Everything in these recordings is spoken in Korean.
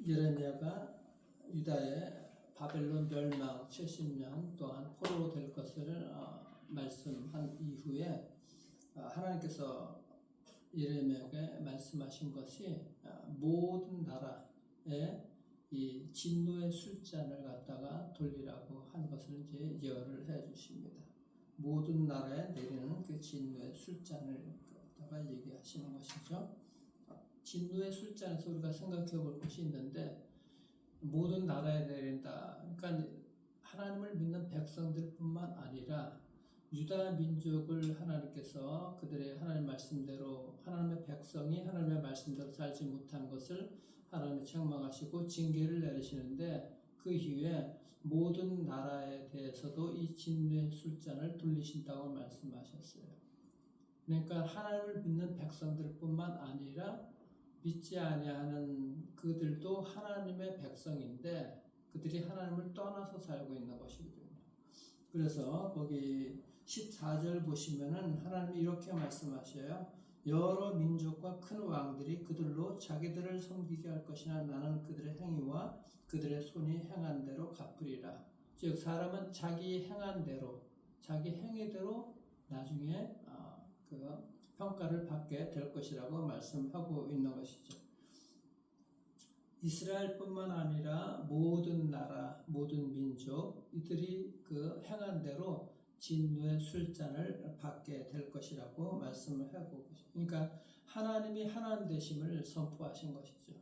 예레미야가 유다의 바벨론 멸망 70년 동안 포로로 될 것을 말씀한 이후에 하나님께서 예레미야에게 말씀하신 것이 모든 나라에 이 진노의 술잔을 갖다가 돌리라고 한 것을 이제 예언을 해 주십니다. 모든 나라에 내리는 그 진노의 술잔을 갖다가 얘기하시는 것이죠. 진노의 술잔에서 우리가 생각해 볼 것이 있는데, 모든 나라에 내린다. 그러니까 하나님을 믿는 백성들뿐만 아니라 유다 민족을 하나님께서 그들의 하나님 말씀대로, 하나님의 백성이 하나님의 말씀대로 살지 못한 것을 하나님이 책망하시고 징계를 내리시는데, 그 이후에 모든 나라에 대해서도 이 진노의 술잔을 돌리신다고 말씀하셨어요. 그러니까 하나님을 믿는 백성들뿐만 아니라 믿지 아니하는 그들도 하나님의 백성인데 그들이 하나님을 떠나서 살고 있는 것이거든요. 그래서 거기 14절 보시면은 하나님이 이렇게 말씀하셔요. 여러 민족과 큰 왕들이 그들로 자기들을 섬기게 할 것이나 나는 그들의 행위와 그들의 손이 행한 대로 갚으리라. 즉 사람은 자기 행한 대로, 자기 행위대로 나중에 그 평가를 받게 될 것이라고 말씀하고 있는 것이죠. 이스라엘뿐만 아니라 모든 나라, 모든 민족, 이들이 그 행한 대로 진노의 술잔을 받게 될 것이라고 말씀을 하고 계십니다. 그러니까 하나님이 하나님 되심을 선포하신 것이죠.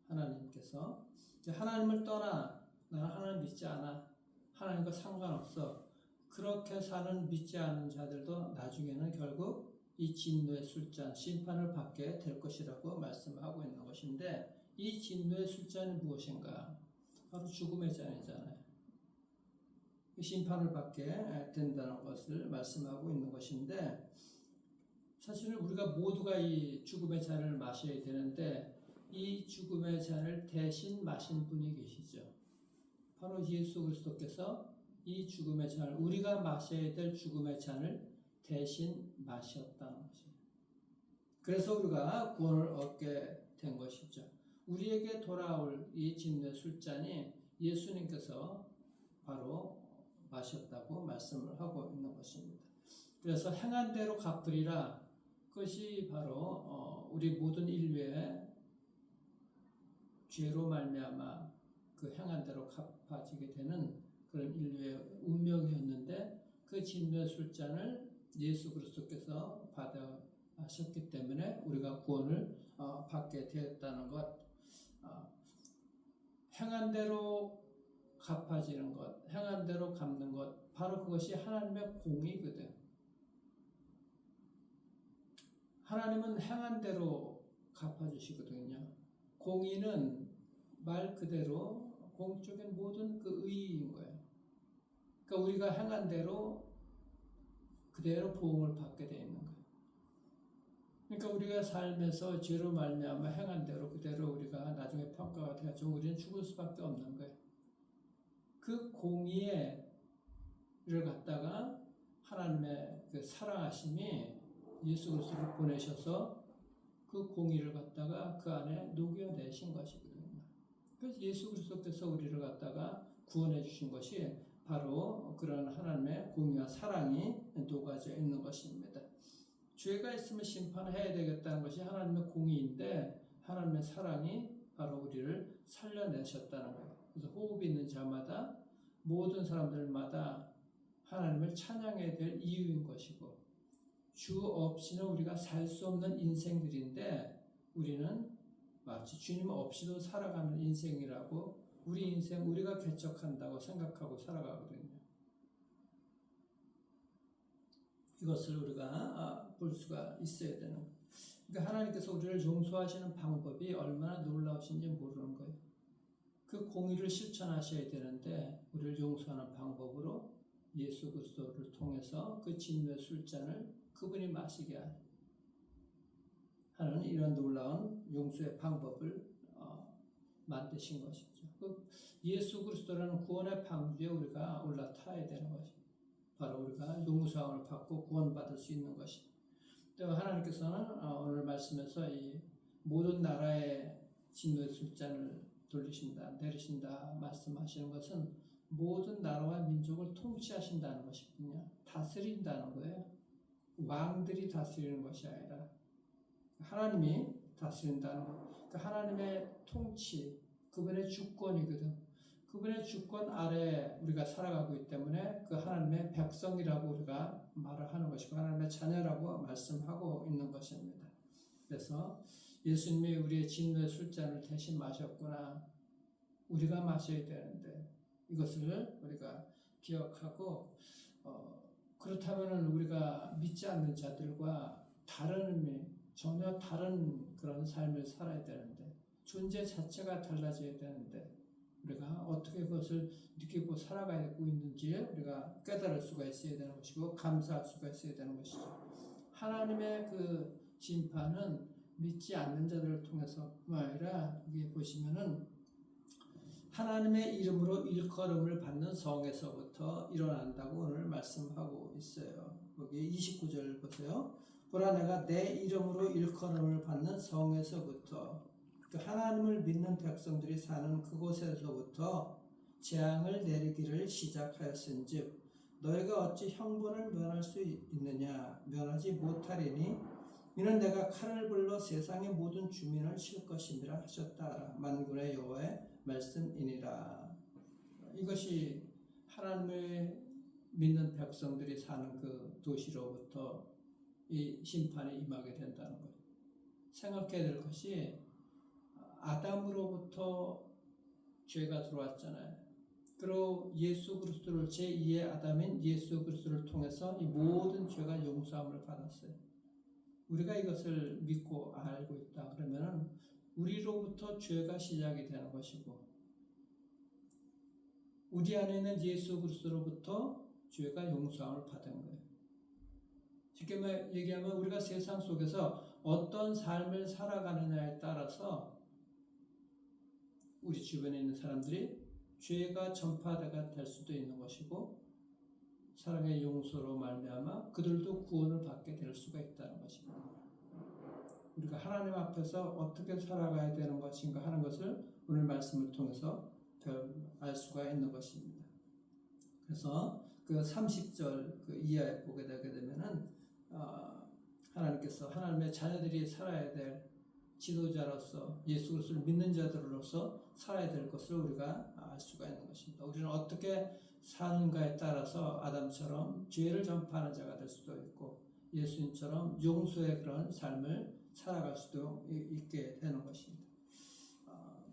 하나님께서 하나님을 떠나, 나는 하나님 믿지 않아, 하나님과 상관없어, 그렇게 사는 믿지 않은 자들도 나중에는 결국 이 진노의 술잔, 심판을 받게 될 것이라고 말씀하고 있는 것인데, 이 진노의 술잔이 무엇인가? 바로 죽음의 잔이잖아요. 심판을 받게 된다는 것을 말씀하고 있는 것인데, 사실은 우리가 모두가 이 죽음의 잔을 마셔야 되는데, 이 죽음의 잔을 대신 마신 분이 계시죠. 바로 예수 그리스도께서 이 죽음의 잔을, 우리가 마셔야 될 죽음의 잔을 대신 마셨다는 것입니다. 그래서 우리가 구원을 얻게 된 것이죠. 우리에게 돌아올 이 진노의 술잔이 예수님께서 바로 마셨다고 말씀을 하고 있는 것입니다. 그래서 행한 대로 갚으리라. 그것이 바로 우리 모든 인류의 죄로 말미암아 그 행한 대로 갚아지게 되는 그런 인류의 운명이었는데, 그 진노의 술잔을 예수 그리스도께서 받아하셨기 때문에 우리가 구원을 받게 되었다는 것. 행한 대로 갚아지는 것, 행한 대로 갚는 것, 바로 그것이 하나님의 공의거든. 하나님은 행한 대로 갚아주시거든요. 공의는 말 그대로 공적인 모든 그 의의인 거예요. 그러니까 우리가 행한 대로 그대로 보응을 받게 되어 있는 거예요. 그러니까 우리가 삶에서 죄로 말미암아 행한 대로 그대로 우리가 나중에 평가가 되어서 우리는 죽을 수밖에 없는 거예요. 그 공의를 갖다가 하나님의 그 사랑하심이 예수 그리스도를 보내셔서 그 공의를 갖다가 그 안에 녹여내신 것이거든요. 그래서 예수 그리스도께서 우리를 갖다가 구원해 주신 것이 바로 그런 하나님의 공의와 사랑이 녹아져 있는 것입니다. 죄가 있으면 심판해야 되겠다는 것이 하나님의 공의인데, 하나님의 사랑이 바로 우리를 살려내셨다는 거예요. 그래서 호흡이 있는 자마다, 모든 사람들마다 하나님을 찬양해야 될 이유인 것이고, 주 없이는 우리가 살 수 없는 인생들인데, 우리는 마치 주님 없이도 살아가는 인생이라고, 우리 인생 우리가 개척한다고 생각하고 살아가거든요. 이것을 우리가 볼 수가 있어야 되는 거예요. 그러니까 하나님께서 우리를 용서하시는 방법이 얼마나 놀라우신지 모르는 거예요. 그 공의를 실천하셔야 되는데, 우리를 용서하는 방법으로 예수 그리스도를 통해서 그 진노의 술잔을 그분이 마시게 하는 이런 놀라운 용서의 방법을 만드신 것이죠. 그 예수 그리스도라는 구원의 방주에 우리가 올라타야 되는 것입니다. 바로 우리가 용서함을 받고 구원받을 수 있는 것입니다. 또 하나님께서는 오늘 말씀에서 이 모든 나라의 진노의 술잔을 돌리신다, 내리신다 말씀하시는 것은 모든 나라와 민족을 통치하신다는 것이거든요. 다스린다는 거예요. 왕들이 다스리는 것이 아니라 하나님이 다스린다는 것. 그 하나님의 통치, 그분의 주권이거든. 그분의 주권 아래 우리가 살아가고 있기 때문에 그 하나님의 백성이라고 우리가 말을 하는 것이고 하나님의 자녀라고 말씀하고 있는 것입니다. 그래서 예수님이 우리의 진노의 술잔을 대신 마셨구나. 우리가 마셔야 되는데 이것을 우리가 기억하고 그렇다면 우리가 믿지 않는 자들과 다른 의미, 전혀 다른 그런 삶을 살아야 되는데 존재 자체가 달라져야 되는데 우리가 어떻게 그것을 느끼고 살아가고 있는지 우리가 깨달을 수가 있어야 되는 것이고 감사할 수가 있어야 되는 것이죠. 하나님의 그 심판은 믿지 않는 자들을 통해서뿐만 아니라 여기 보시면은 하나님의 이름으로 일컬음을 받는 성에서부터 일어난다고 오늘 말씀하고 있어요. 여기 29절 보세요. 보라 내가 내 이름으로 일컬음을 받는 성에서부터 그 하나님을 믿는 백성들이 사는 그곳에서부터 재앙을 내리기를 시작하였은즉 너희가 어찌 형벌을 면할 수 있느냐 면하지 못하리니 이는 내가 칼을 불러 세상의 모든 주민을 칠 것임이라 하셨다. 만군의 여호와의 말씀이니라. 이것이 하나님을 믿는 백성들이 사는 그 도시로부터 이 심판이 임하게 된다는 것. 생각해야 될 것이 아담으로부터 죄가 들어왔잖아요. 그리고 예수 그리스도를 제2의 아담인 예수 그리스도를 통해서 이 모든 죄가 용서함을 받았어요. 우리가 이것을 믿고 알고 있다 그러면 우리로부터 죄가 시작이 되는 것이고 우리 안에 있는 예수 그리스도로부터 죄가 용서함을 받은 거예요. 쉽게 얘기하면 우리가 세상 속에서 어떤 삶을 살아가느냐에 따라서 우리 주변에 있는 사람들이 죄가 전파가 될 수도 있는 것이고 사랑의 용서로 말미암아 그들도 구원을 받게 될 수가 있다는 것입니다. 우리가 하나님 앞에서 어떻게 살아가야 되는 것인가 하는 것을 오늘 말씀을 통해서 알 수가 있는 것입니다. 그래서 그 30절 그 이하에 보게 되게 되면은 하나님께서 하나님의 자녀들이 살아야 될 지도자로서 예수 그리스도를 믿는 자들로서 살아야 될 것을 우리가 알 수가 있는 것입니다. 우리는 어떻게 사는가에 따라서 아담처럼 죄를 전파하는 자가 될 수도 있고 예수님처럼 용서의 그런 삶을 살아갈 수도 있게 되는 것입니다.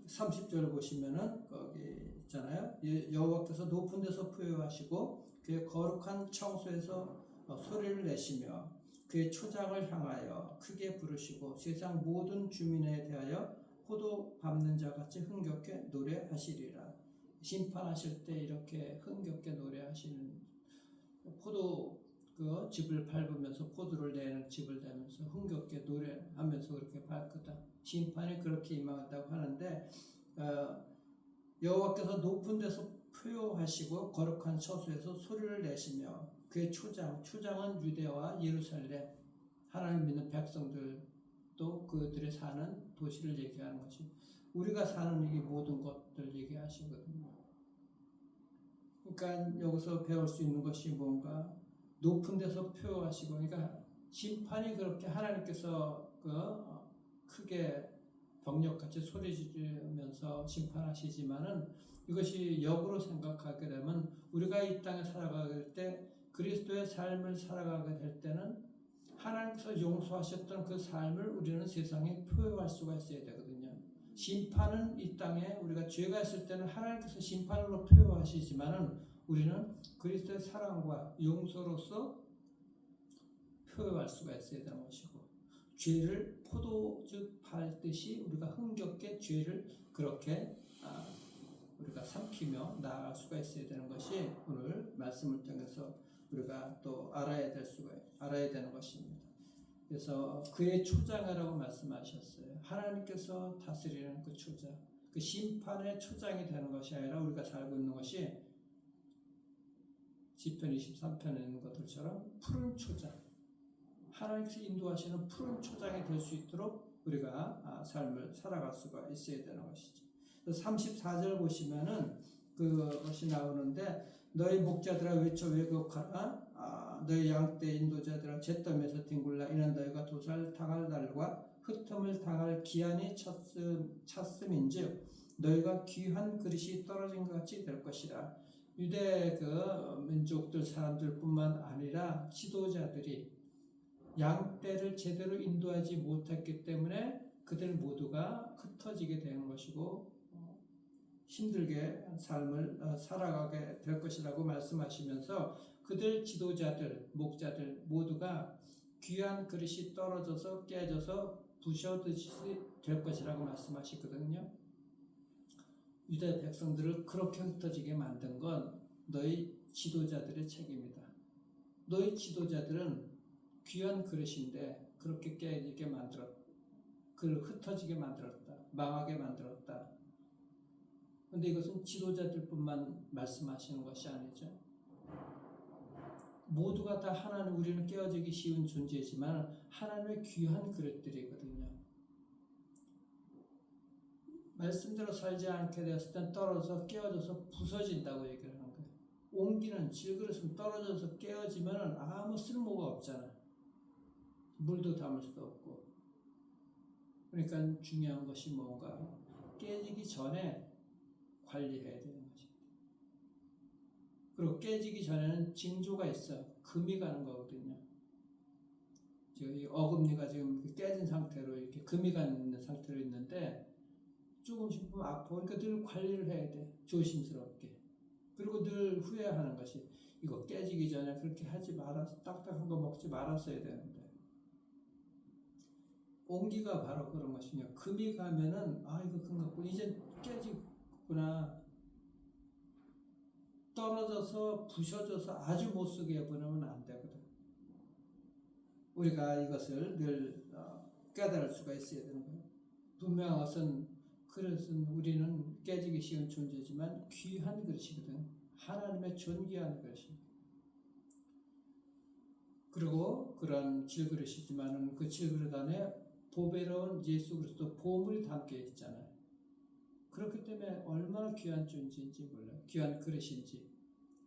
30절 보시면은 거기 있잖아요. 여호와께서 높은 데서 포효하시고 그의 거룩한 청소에서 소리를 내시며 그의 초장을 향하여 크게 부르시고 세상 모든 주민에 대하여 포도 밟는 자 같이 흥겹게 노래하시리라. 심판하실 때 이렇게 흥겹게 노래하시는 포도 그 즙을 밟으면서 포도를 내는 즙을 대면서 흥겹게 노래하면서 그렇게 밟거든. 심판이 그렇게 임한다고 하는데 여호와께서 높은 데서 포효하시고 거룩한 처소에서 소리를 내시며 그의 초장은 유대와 예루살렘 하나님 믿는 백성들도 그들이 사는 도시를 얘기하는 것이 우리가 사는 이 모든 것들 얘기하시거든요. 그러니까 여기서 배울 수 있는 것이 뭔가 높은 데서 표하시고 그러니까 심판이 그렇게 하나님께서 크게 병력같이 소리 지르면서 심판하시지만은 이것이 역으로 생각하게 되면 우리가 이 땅에 살아가게 때 그리스도의 삶을 살아가게 될 때는 하나님께서 용서하셨던 그 삶을 우리는 세상에 표현할 수가 있어야 되거든요. 심판은 이 땅에 우리가 죄가 있을 때는 하나님께서 심판으로 표현하시지만은 우리는 그리스도의 사랑과 용서로서 표현할 수가 있어야 되는 것이고 죄를 포도즙 밟듯이 우리가 흥겹게 죄를 그렇게 우리가 삼키며 나아갈 수가 있어야 되는 것이 오늘 말씀을 통해서 우리가 또 알아야 되는 것입니다. 그래서 그의 초장이라고 말씀하셨어요. 하나님께서 다스리는 그 초장, 그 심판의 초장이 되는 것이 아니라 우리가 살고 있는 것이 시편 23편에 있는 것들처럼 푸른 초장, 하나님께서 인도하시는 푸른 초장이 될 수 있도록 우리가 삶을 살아갈 수가 있어야 되는 것이죠. 34절 보시면은 그것이 나오는데 너희 목자들아 외쳐 왜곡하라 너희 양떼 인도자들아 잿더미에서 뒹굴라 이는 너희가 도살 당할 날과 흩음을 당할 기한이 찼음인즉 너희가 귀한 그릇이 떨어진 것 같이 될 것이라. 유대 그 민족들 사람들뿐만 아니라 지도자들이 양떼를 제대로 인도하지 못했기 때문에 그들 모두가 흩어지게 되는 것이고 힘들게 삶을 살아가게 될 것이라고 말씀하시면서 그들 지도자들, 목자들 모두가 귀한 그릇이 떨어져서 깨져서 부셔듯이 될 것이라고 말씀하시거든요. 유대 백성들을 그렇게 흩어지게 만든 건 너희 지도자들의 책임이다. 너희 지도자들은 귀한 그릇인데 그렇게 깨지게 만들었다. 그를 흩어지게 만들었다. 망하게 만들었다. 그런데 이것은 지도자들뿐만 말씀하시는 것이 아니죠. 모두가 다 하나님, 우리는 깨어지기 쉬운 존재지만 하나님의 귀한 그릇들이거든요. 말씀대로 살지 않게 되었을 땐 떨어져서 깨어져서 부서진다고 얘기를 하는 거예요. 옹기는 질그릇은 떨어져서 깨어지면 아무 쓸모가 없잖아. 물도 담을 수도 없고. 그러니까 중요한 것이 뭔가 깨지기 전에 관리해야 되는 것입니다. 그리고 깨지기 전에는 징조가 있어. 금이 가는 거거든요. 저희 어금니가 지금 깨진 상태로 이렇게 금이 가는 상태로 있는데 조금씩 보면 아파. 그러니까 늘 관리를 해야 돼. 조심스럽게. 그리고 늘 후회하는 것이 이거 깨지기 전에 그렇게 하지 말았어. 딱딱한 거 먹지 말았어야 되는데. 옹기가 바로 그런 것이냐. 금이 가면은 이거 금 같고 이제 깨지구나. 떨어져서 부셔져서 아주 못 쓰게 해버리면 안 되거든. 우리가 이것을 늘 깨달을 수가 있어야 되는 거예요. 분명한 것은 그릇은 우리는 깨지기 쉬운 존재지만 귀한 그릇이거든. 하나님의 존귀한 그릇입니다. 그리고 그런 질그릇이지만은 그 질그릇 안에 보배로운 예수 그리스도 보물이 담겨 있잖아요. 그렇기 때문에 얼마나 귀한 존재인지 몰라요. 귀한 그릇인지.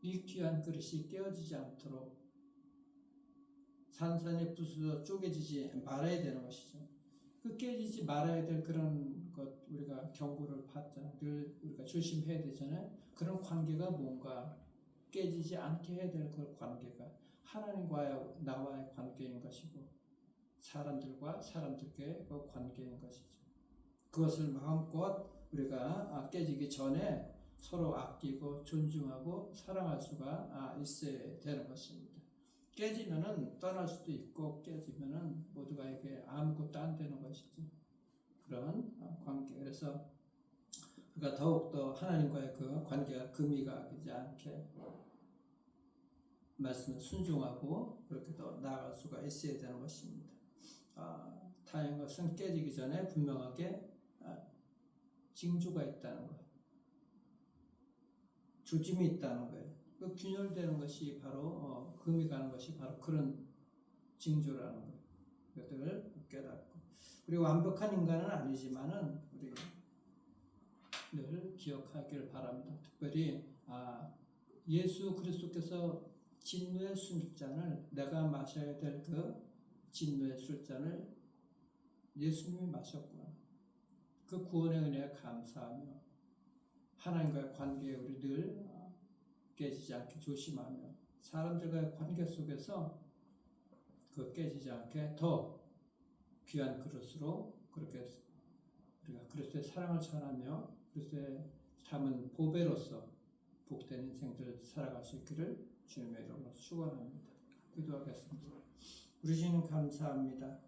이 귀한 그릇이 깨어지지 않도록 산산이 부서져 쪼개지지 말아야 되는 것이죠. 그 깨지지 말아야 될 그런 것 우리가 경고를 받잖아요. 늘 우리가 조심해야 되잖아요. 그런 관계가 뭔가 깨지지 않게 해야 될 그 관계가 하나님과의 나와의 관계인 것이고 사람들과 사람들과의 그 관계인 것이죠. 그것을 마음껏 우리가 깨지기 전에 서로 아끼고 존중하고 사랑할 수가 있어야 되는 것입니다. 깨지면은 떠날 수도 있고 깨지면은 모두가 이게 아무것도 안 되는 것이죠. 그런 관계. 그래서 우리가 더욱더 하나님과의 그 관계가 금이 가지 않게 말씀을 순종하고 그렇게 더 나아갈 수가 있어야 되는 것입니다. 다행인 것은 깨지기 전에 분명하게 징조가 있다는 것, 조짐이 있다는 거예요. 그 균열되는 것이 바로 금이 가는 것이 바로 그런 징조라는 거예요. 이것들을 깨닫고 그리고 완벽한 인간은 아니지만은 우리 늘 기억하기를 바랍니다. 특별히 예수 그리스도께서 진노의 술잔을 내가 마셔야 될 그 진노의 술잔을 예수님이 마셨구나. 그 구원의 은혜에 감사하며 하나님과의 관계에 우리 늘 깨지지 않게 조심하며 사람들과의 관계 속에서 그 깨지지 않게 더 귀한 그릇으로 그렇게 우리가 그리스도의 사랑을 전하며 그리스도의 담은 보배로서 복된 인생들을 살아갈 수 있기를 주님의 이름으로 축원합니다. 기도하겠습니다. 우리 주님 감사합니다.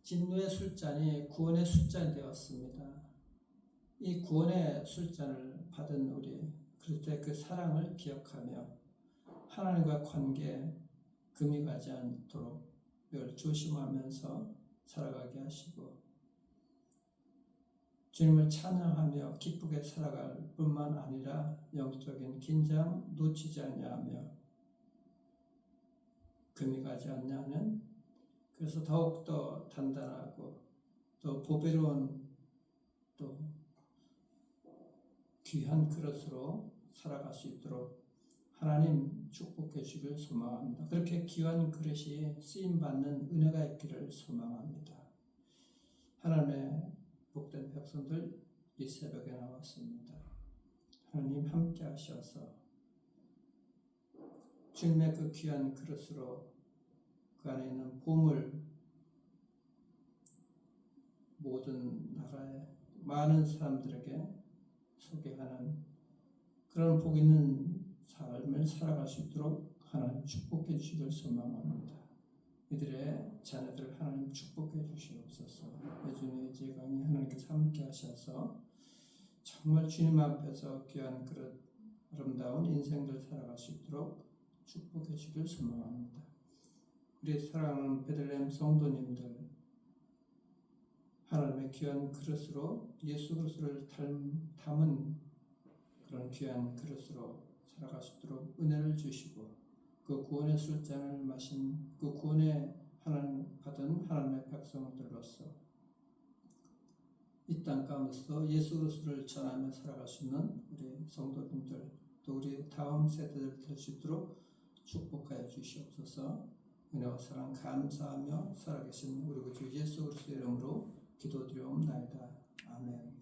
진노의 술잔이 구원의 술잔이 되었습니다. 이 구원의 술잔을 받은 우리 그리스도의 그 사랑을 기억하며 하나님과 관계에 금이 가지 않도록 늘 조심하면서 살아가게 하시고 주님을 찬양하며 기쁘게 살아갈 뿐만 아니라 영적인 긴장 놓치지 않냐하며 금이 가지 않냐는 그래서 더욱더 단단하고 또 보배로운 또 귀한 그릇으로 살아갈 수 있도록 하나님 축복해 주길 소망합니다. 그렇게 귀한 그릇이 쓰임받는 은혜가 있기를 소망합니다. 하나님의 복된 백성들 이 새벽에 나왔습니다. 하나님 함께 하셔서 주님의 그 귀한 그릇으로 그 안에 있는 보물 모든 나라의 많은 사람들에게 소개하는 그런 복 있는 삶을 살아갈 수 있도록 하나님 축복해 주시길 소망합니다. 이들의 자녀들 하나님 축복해 주시옵소서. 예준의 예지강이 하나님께서 함께 하셔서 정말 주님 앞에서 귀한 그릇 아름다운 인생들 살아갈 수 있도록 축복해 주시길 소망합니다. 우리 사랑하는 베들레헴 성도님들 하나님의 귀한 그릇으로 예수 그리스도를 담은 그런 귀한 그릇으로 살아갈 수 있도록 은혜를 주시고 그 구원의 술잔을 마신 그 구원의 하나님 받은 하나님의 백성들로서 이 땅 가운데서 예수 그리스도를 전하며 살아갈 수 있는 우리 성도님들 또 우리 다음 세대들 될 수 있도록 축복하여 주시옵소서. 은혜와 사랑 감사하며 살아계신 우리 주 예수 그리스도의 이름으로 기도드리옵나이다. 아멘.